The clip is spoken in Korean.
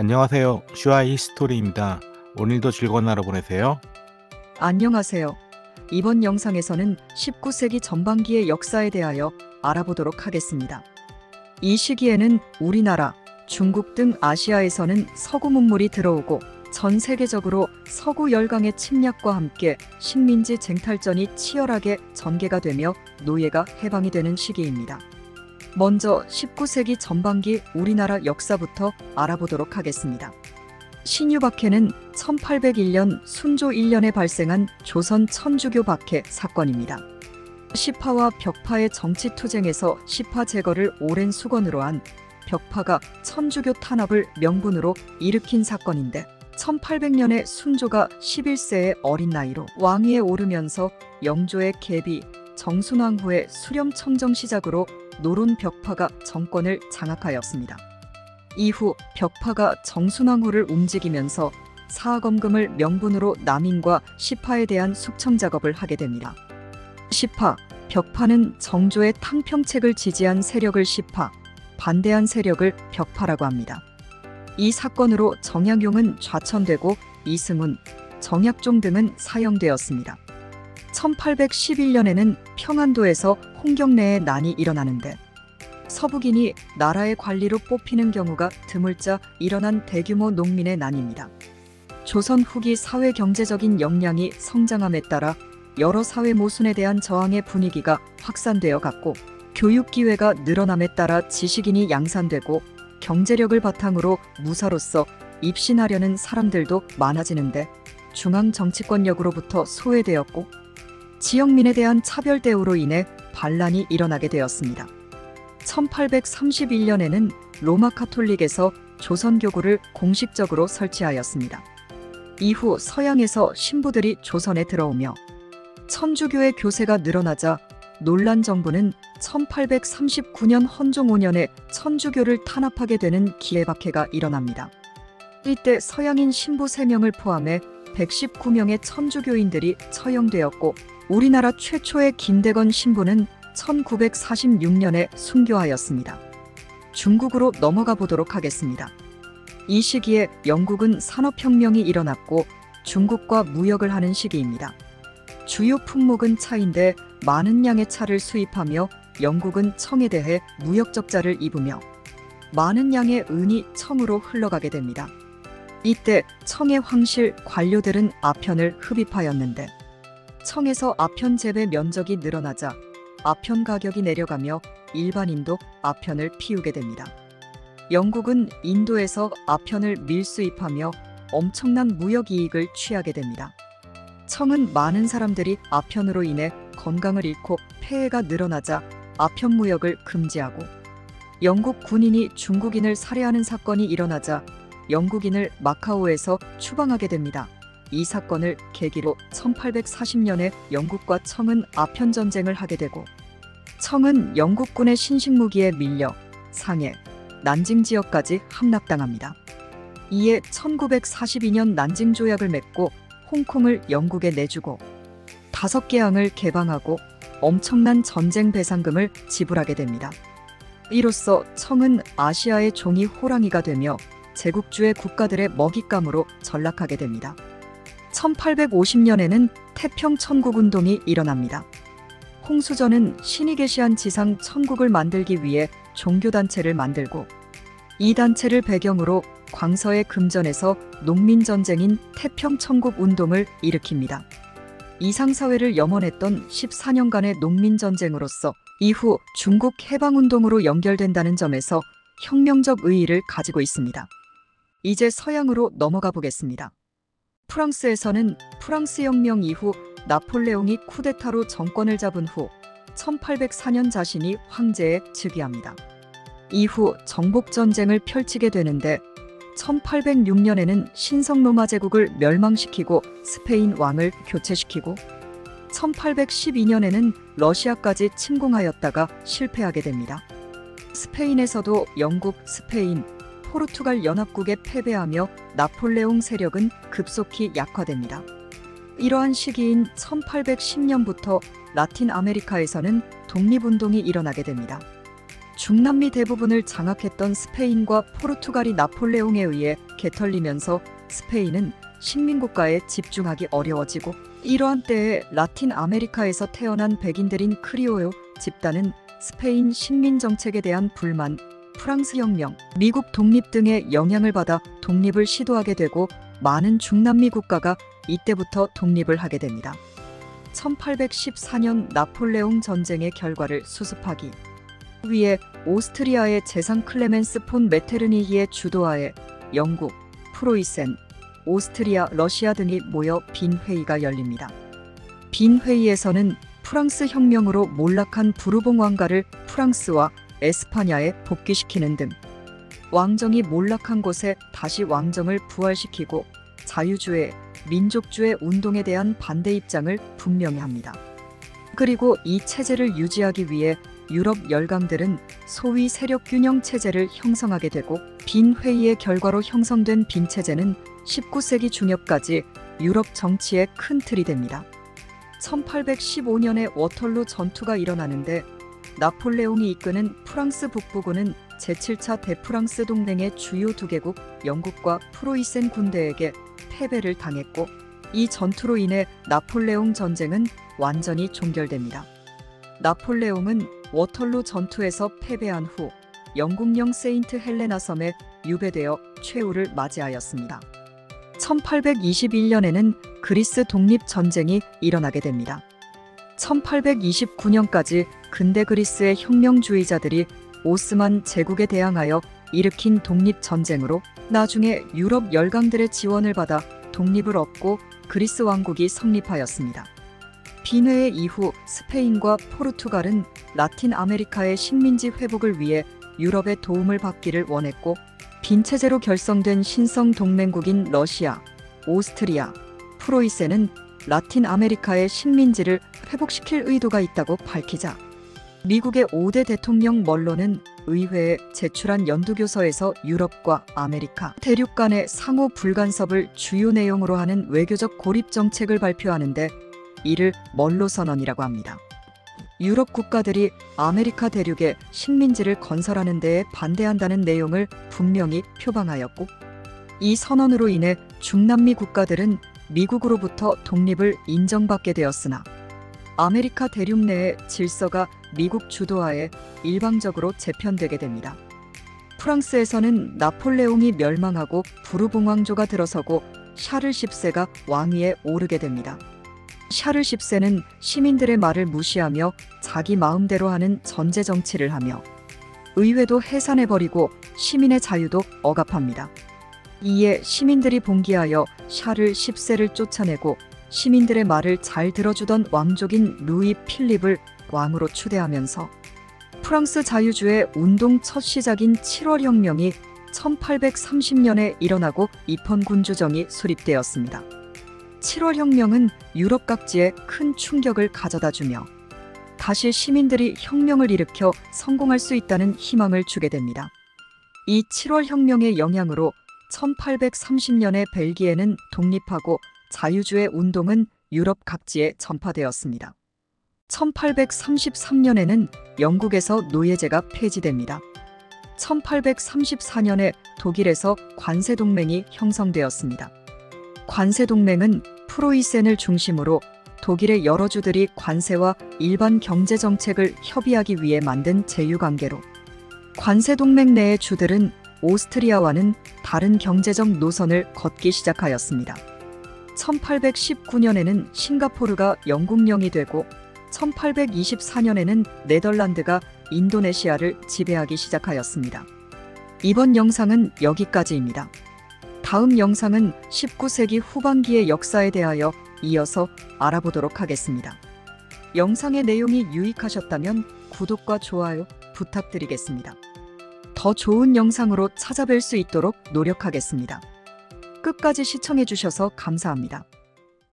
안녕하세요. 슈아이 히스토리입니다. 오늘도 즐거운 하루 보내세요. 안녕하세요. 이번 영상에서는 19세기 전반기의 역사에 대하여 알아보도록 하겠습니다. 이 시기에는 우리나라, 중국 등 아시아에서는 서구 문물이 들어오고 전 세계적으로 서구 열강의 침략과 함께 식민지 쟁탈전이 치열하게 전개가 되며 노예가 해방이 되는 시기입니다. 먼저 19세기 전반기 우리나라 역사부터 알아보도록 하겠습니다. 신유박해는 1801년 순조 1년에 발생한 조선 천주교 박해 사건입니다. 시파와 벽파의 정치투쟁에서 시파 제거를 오랜 수건으로 한 벽파가 천주교 탄압을 명분으로 일으킨 사건인데 1800년에 순조가 11세의 어린 나이로 왕위에 오르면서 영조의 계비, 정순왕후의 수렴 청정 시작으로 노론 벽파가 정권을 장악하였습니다. 이후 벽파가 정순왕후를 움직이면서 사검금을 명분으로 남인과 시파에 대한 숙청 작업을 하게 됩니다. 시파, 벽파는 정조의 탕평책을 지지한 세력을 시파, 반대한 세력을 벽파라고 합니다. 이 사건으로 정약용은 좌천되고 이승훈, 정약종 등은 사형되었습니다. 1811년에는 평안도에서 홍경래의 난이 일어나는데 서북인이 나라의 관리로 뽑히는 경우가 드물자 일어난 대규모 농민의 난입니다. 조선 후기 사회 경제적인 역량이 성장함에 따라 여러 사회 모순에 대한 저항의 분위기가 확산되어 갔고 교육 기회가 늘어남에 따라 지식인이 양산되고 경제력을 바탕으로 무사로서 입신하려는 사람들도 많아지는데 중앙 정치권력으로부터 소외되었고 지역민에 대한 차별 대우로 인해 반란이 일어나게 되었습니다. 1831년에는 로마 카톨릭에서 조선교구를 공식적으로 설치하였습니다. 이후 서양에서 신부들이 조선에 들어오며 천주교의 교세가 늘어나자 논란 정부는 1839년 헌종 5년에 천주교를 탄압하게 되는 기해박해가 일어납니다. 이때 서양인 신부 3명을 포함해 119명의 천주교인들이 처형되었고 우리나라 최초의 김대건 신부는 1946년에 순교하였습니다. 중국으로 넘어가 보도록 하겠습니다. 이 시기에 영국은 산업혁명이 일어났고 중국과 무역을 하는 시기입니다. 주요 품목은 차인데 많은 양의 차를 수입하며 영국은 청에 대해 무역 적자를 입으며 많은 양의 은이 청으로 흘러가게 됩니다. 이때 청의 황실 관료들은 아편을 흡입하였는데 청에서 아편 재배 면적이 늘어나자 아편 가격이 내려가며 일반인도 아편을 피우게 됩니다. 영국은 인도에서 아편을 밀수입하며 엄청난 무역 이익을 취하게 됩니다. 청은 많은 사람들이 아편으로 인해 건강을 잃고 폐해가 늘어나자 아편 무역을 금지하고 영국 군인이 중국인을 살해하는 사건이 일어나자 영국인을 마카오에서 추방하게 됩니다. 이 사건을 계기로 1840년에 영국과 청은 아편 전쟁을 하게 되고 청은 영국군의 신식무기에 밀려 상해, 난징 지역까지 함락당합니다. 이에 1942년 난징 조약을 맺고 홍콩을 영국에 내주고 5개 항을 개방하고 엄청난 전쟁 배상금을 지불하게 됩니다. 이로써 청은 아시아의 종이 호랑이가 되며 제국주의 국가들의 먹잇감으로 전락하게 됩니다. 1850년에는 태평천국운동이 일어납니다. 홍수전은 신이 계시한 지상 천국을 만들기 위해 종교단체를 만들고 이 단체를 배경으로 광서의 금전에서 농민전쟁인 태평천국운동을 일으킵니다. 이상사회를 염원했던 14년간의 농민전쟁으로서 이후 중국 해방운동으로 연결된다는 점에서 혁명적 의의를 가지고 있습니다. 이제 서양으로 넘어가 보겠습니다. 프랑스에서는 프랑스 혁명 이후 나폴레옹이 쿠데타로 정권을 잡은 후 1804년 자신이 황제에 즉위합니다. 이후 정복전쟁을 펼치게 되는데 1806년에는 신성로마 제국을 멸망시키고 스페인 왕을 교체시키고 1812년에는 러시아까지 침공하였다가 실패하게 됩니다. 스페인에서도 영국, 스페인, 포르투갈 연합국에 패배하며 나폴레옹 세력은 급속히 약화됩니다. 이러한 시기인 1810년부터 라틴 아메리카에서는 독립운동이 일어나게 됩니다. 중남미 대부분을 장악했던 스페인과 포르투갈이 나폴레옹에 의해 개털리면서 스페인은 식민국가에 집중하기 어려워지고, 이러한 때에 라틴 아메리카에서 태어난 백인들인 크리오요 집단은 스페인 식민 정책에 대한 불만, 프랑스 혁명, 미국 독립 등의 영향을 받아 독립을 시도하게 되고, 많은 중남미 국가가 이때부터 독립을 하게 됩니다. 1814년 나폴레옹 전쟁의 결과를 수습하기 위해 오스트리아의 재상 클레멘스 폰 메테르니히의 주도하에 영국, 프로이센, 오스트리아, 러시아 등이 모여 빈 회의가 열립니다. 빈 회의에서는 프랑스 혁명으로 몰락한 부르봉 왕가를 프랑스와 에스파냐에 복귀시키는 등 왕정이 몰락한 곳에 다시 왕정을 부활시키고 자유주의, 민족주의 운동에 대한 반대 입장을 분명히 합니다. 그리고 이 체제를 유지하기 위해 유럽 열강들은 소위 세력균형 체제를 형성하게 되고, 빈 회의의 결과로 형성된 빈 체제는 19세기 중엽까지 유럽 정치의 큰 틀이 됩니다. 1815년에 워털루 전투가 일어나는데 나폴레옹이 이끄는 프랑스 북부군은 제7차 대프랑스 동맹의 주요 두 개국 영국과 프로이센 군대에게 패배를 당했고, 이 전투로 인해 나폴레옹 전쟁은 완전히 종결됩니다. 나폴레옹은 워털루 전투에서 패배한 후 영국령 세인트 헬레나 섬에 유배되어 최후를 맞이하였습니다. 1821년에는 그리스 독립전쟁이 일어나게 됩니다. 1829년까지 근대 그리스의 혁명주의자들이 오스만 제국에 대항하여 일으킨 독립전쟁으로 나중에 유럽 열강들의 지원을 받아 독립을 얻고 그리스 왕국이 성립하였습니다. 빈회의 이후 스페인과 포르투갈은 라틴 아메리카의 식민지 회복을 위해 유럽의 도움을 받기를 원했고, 빈 체제로 결성된 신성 동맹국인 러시아, 오스트리아, 프로이센은 라틴 아메리카의 식민지를 회복시킬 의도가 있다고 밝히자 미국의 5대 대통령 멀론은 의회에 제출한 연두교서에서 유럽과 아메리카 대륙 간의 상호 불간섭을 주요 내용으로 하는 외교적 고립 정책을 발표하는데 이를 멀로 선언이라고 합니다. 유럽 국가들이 아메리카 대륙에 식민지를 건설하는 데에 반대한다는 내용을 분명히 표방하였고, 이 선언으로 인해 중남미 국가들은 미국으로부터 독립을 인정받게 되었으나 아메리카 대륙 내의 질서가 미국 주도하에 일방적으로 재편되게 됩니다. 프랑스에서는 나폴레옹이 멸망하고 부르봉 왕조가 들어서고 샤를 10세가 왕위에 오르게 됩니다. 샤를 10세는 시민들의 말을 무시하며 자기 마음대로 하는 전제 정치를 하며 의회도 해산해버리고 시민의 자유도 억압합니다. 이에 시민들이 봉기하여 샤를 10세를 쫓아내고 시민들의 말을 잘 들어주던 왕족인 루이 필립을 왕으로 추대하면서 프랑스 자유주의 운동 첫 시작인 7월 혁명이 1830년에 일어나고 입헌군주정이 수립되었습니다. 7월 혁명은 유럽 각지에 큰 충격을 가져다주며 다시 시민들이 혁명을 일으켜 성공할 수 있다는 희망을 주게 됩니다. 이 7월 혁명의 영향으로 1830년에 벨기에는 독립하고 자유주의 운동은 유럽 각지에 전파되었습니다. 1833년에는 영국에서 노예제가 폐지됩니다. 1834년에 독일에서 관세동맹이 형성되었습니다. 관세동맹은 프로이센을 중심으로 독일의 여러 주들이 관세와 일반 경제정책을 협의하기 위해 만든 제휴관계로, 관세동맹 내의 주들은 오스트리아와는 다른 경제적 노선을 걷기 시작하였습니다. 1819년에는 싱가포르가 영국령이 되고 1824년에는 네덜란드가 인도네시아를 지배하기 시작하였습니다. 이번 영상은 여기까지입니다. 다음 영상은 19세기 후반기의 역사에 대하여 이어서 알아보도록 하겠습니다. 영상의 내용이 유익하셨다면 구독과 좋아요 부탁드리겠습니다. 더 좋은 영상으로 찾아뵐 수 있도록 노력하겠습니다. 끝까지 시청해주셔서 감사합니다.